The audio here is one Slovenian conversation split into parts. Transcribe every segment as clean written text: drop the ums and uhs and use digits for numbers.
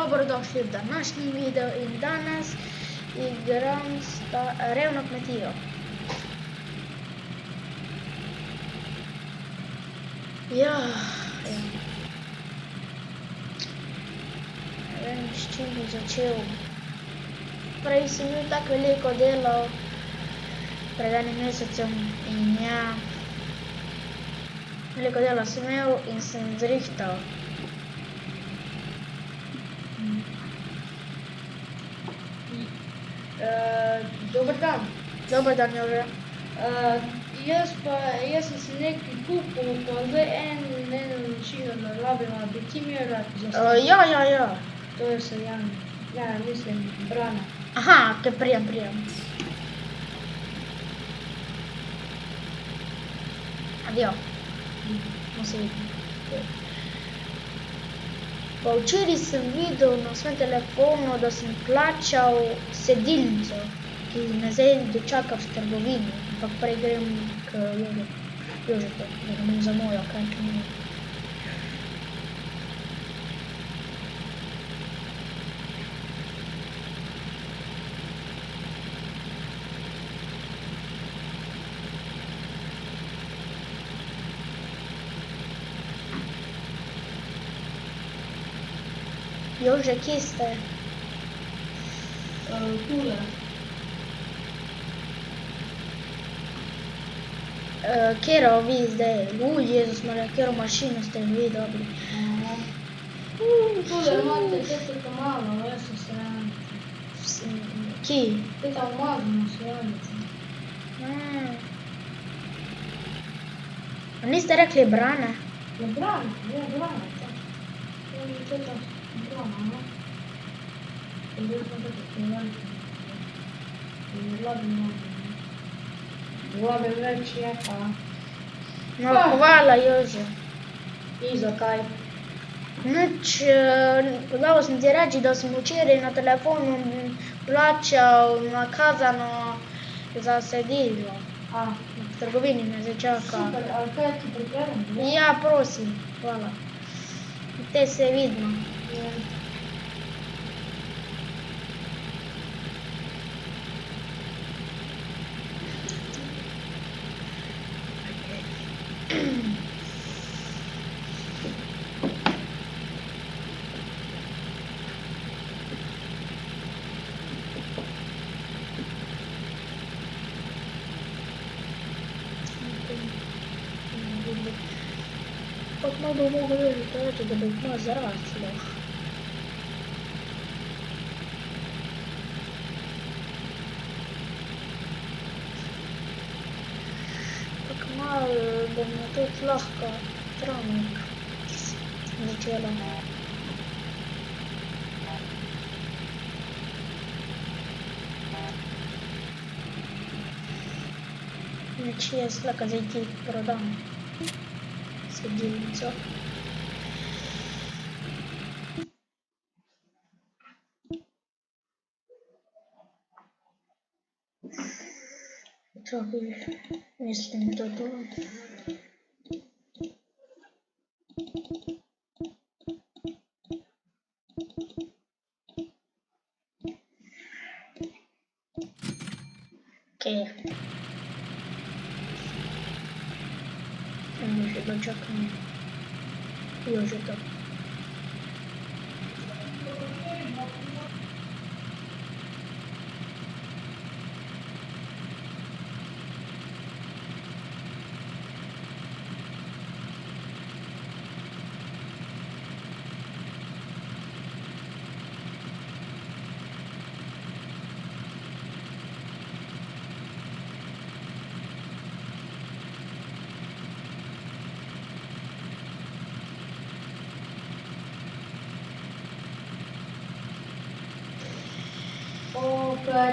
Dobrodošli v današnji video in danes igram revno kmetijo. Ja. Ne vem, s čim bi začel. Prej sem bil tako veliko delal pred enim mesecem in ja, veliko dela sem imel in sem zrihtal. Dober dan. Dober dan, Jože. Jaz sem si nekaj kupil, pa zdaj eno mašino rabila, bi ti mi rad zastavil. Ja. To je Sajani. Ja, mislim, Brana. Aha, ke prijem. Adio. Se vidi. Pa včeraj sem videl na svojem telefonu, da sem plačal sedilnico, ki me zdaj dočaka v trgovini, ampak prej grem k Jožetu, da bom za mojo, kaj ni. Jože, kje ste? Tule. Kjero vi zdaj? Jezus Marija, kjero mašino ste vi dobili? Tule imate teta malo, jaz sem Sajani. Kje? Teta umazana Sajanica. A niste rekli Brane? Je Brana, to. To je teta Brana, no. Glavi več je pa. No, hvala, Jože. I zakaj? Nič, dal sem ti reči, da sem včeraj na telefonu plačal nakazano za sedilo. V trgovini me zdaj čaka. Super, ali kaj ti pripravim? Ja, prosim, hvala. Te se vidimo. Kako malo bi mogel Jožetu reči, da bi malo zraslo. Tako malo bomo tudi lahko travnik začela. Nič jaz lahko zdaj ti prodam sedilnico. To bi, mislim, to to. Okej. Še dočakam Jožeta.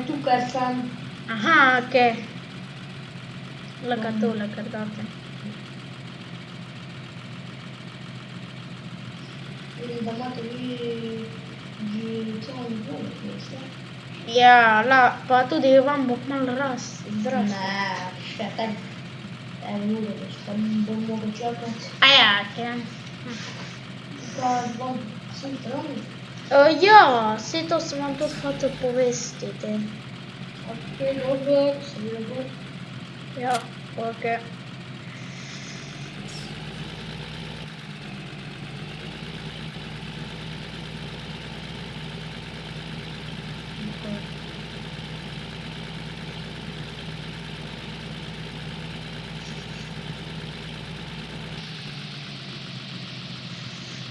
Tukaj sem. Aha, okej. Lahko tole kar date. Vidim, da imate vi že celo nedeljo, veste? Ja, pa tudi vam bo malo zraslo. Ne, še tako. Ure, tam bom mogel čakati. Ja, okej. Kaj bom sem travnik? Ja, saj to sem vam tudi hotel povestiti. Ok, dobro, se lepo. Ja, ok.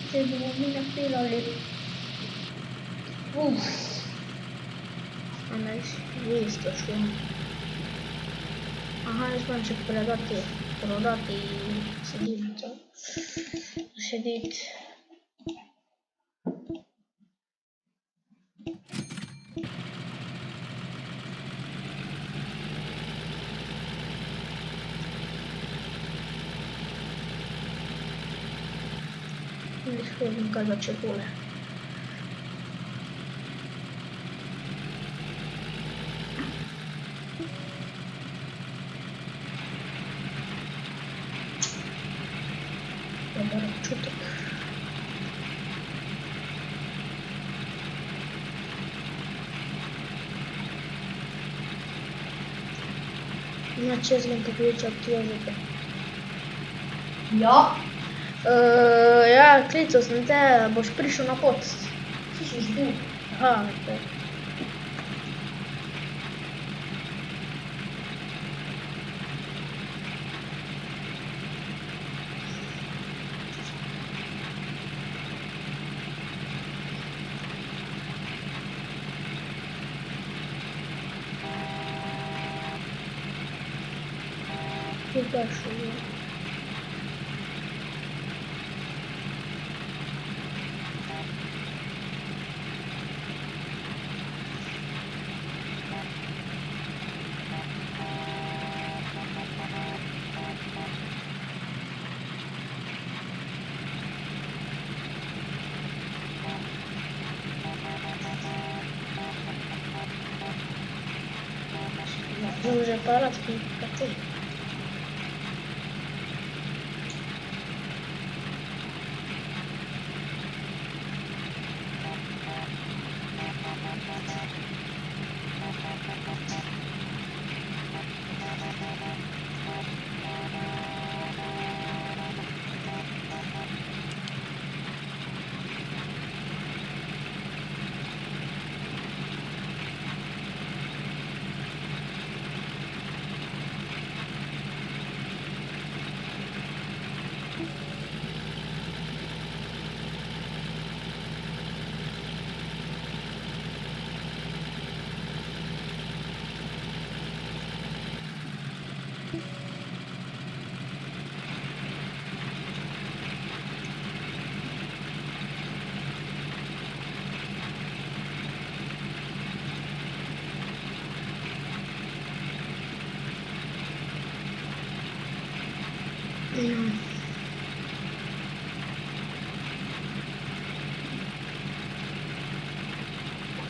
Zdaj bomo mi napilali. A ne, vi isto šlo. Aha, jaz moram še prodati sedilnico. Sediti. Ne vidim kaj za čebule. Dobar občutek. Znači jaz grem pokličat Jožeta. Ja, Ja, klical sem te, boš prišel na pot. ti si tu. Aha, ok. Kje pa šel? Jože pa rad pika ti.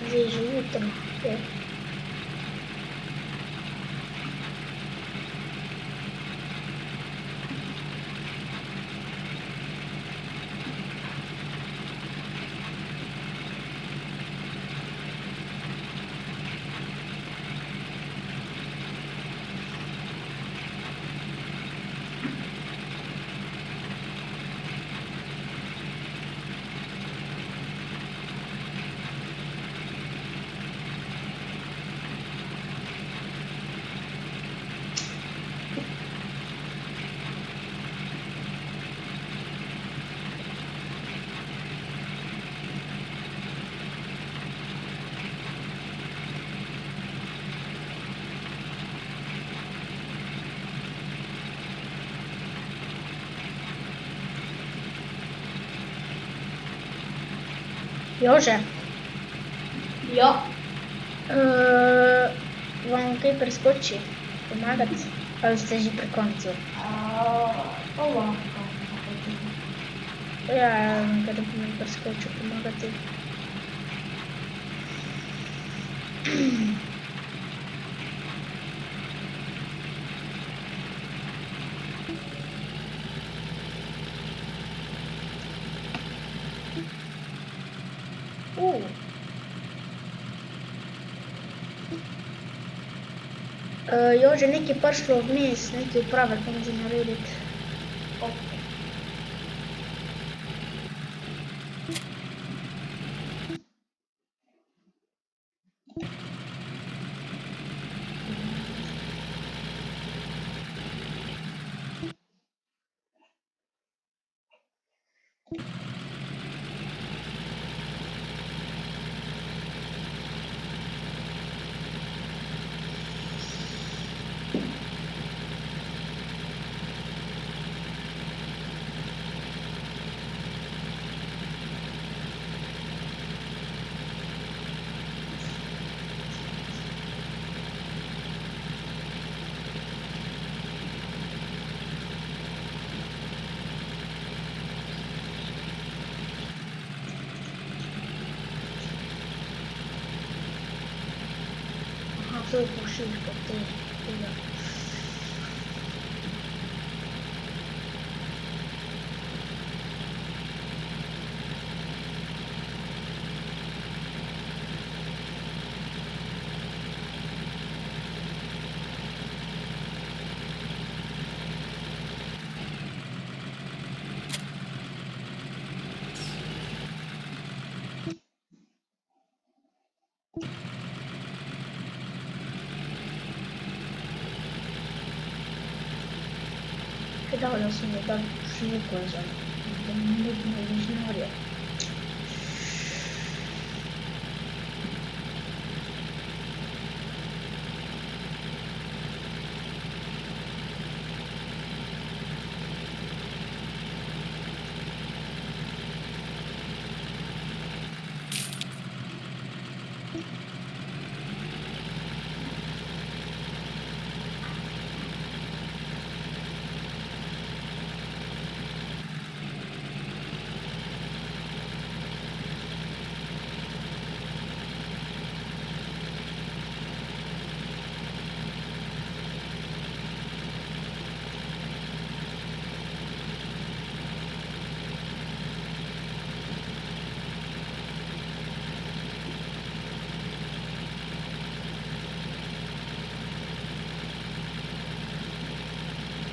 Zdaj je že jutro. Je. Jože, Ja, vam kaj preskoči? Pomagati? Ali ste že pri koncu? pa lahko. Ja, kaj da bi mi preskočil pomagati. je že nekaj prišlo vmes, nekaj upravili, pa moram narediti. Ok. Aha, to je pošiljka tega. Dal da sam je dan pošiljko za da mi nudno ližnarje.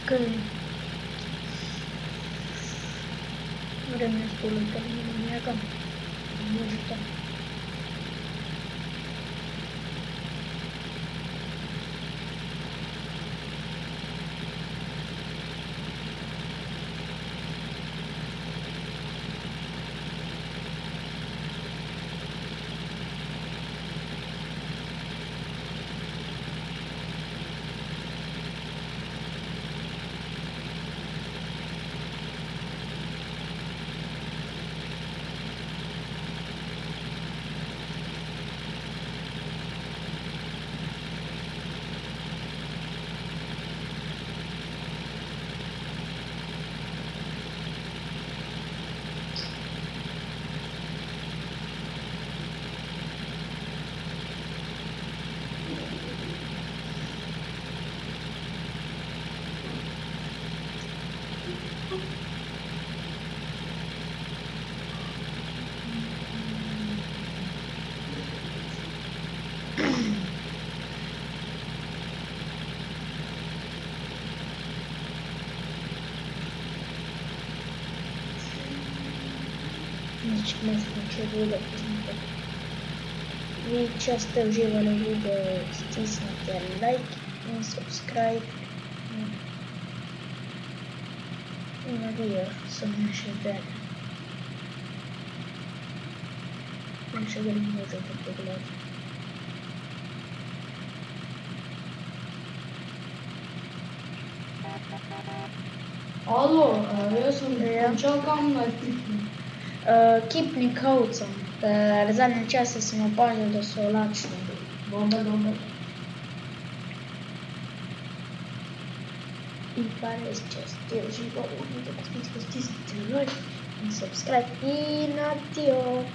Okay. Vreme je spolo termino njega. Možete. Nič ne sliče video posnete. Vi, če ste uživali v videu, stisnite like in subscribe. In navija so naše bere. In še ga ne možete pogledati. Alo, jaz sem Ja. končal kam naj kliknem. Kipni ovcam, ker zadnje čase sem opazil, da so lačni. Dober, dober. In pa res, če ste uživali v videu, stisnite like in subscribe in adijo.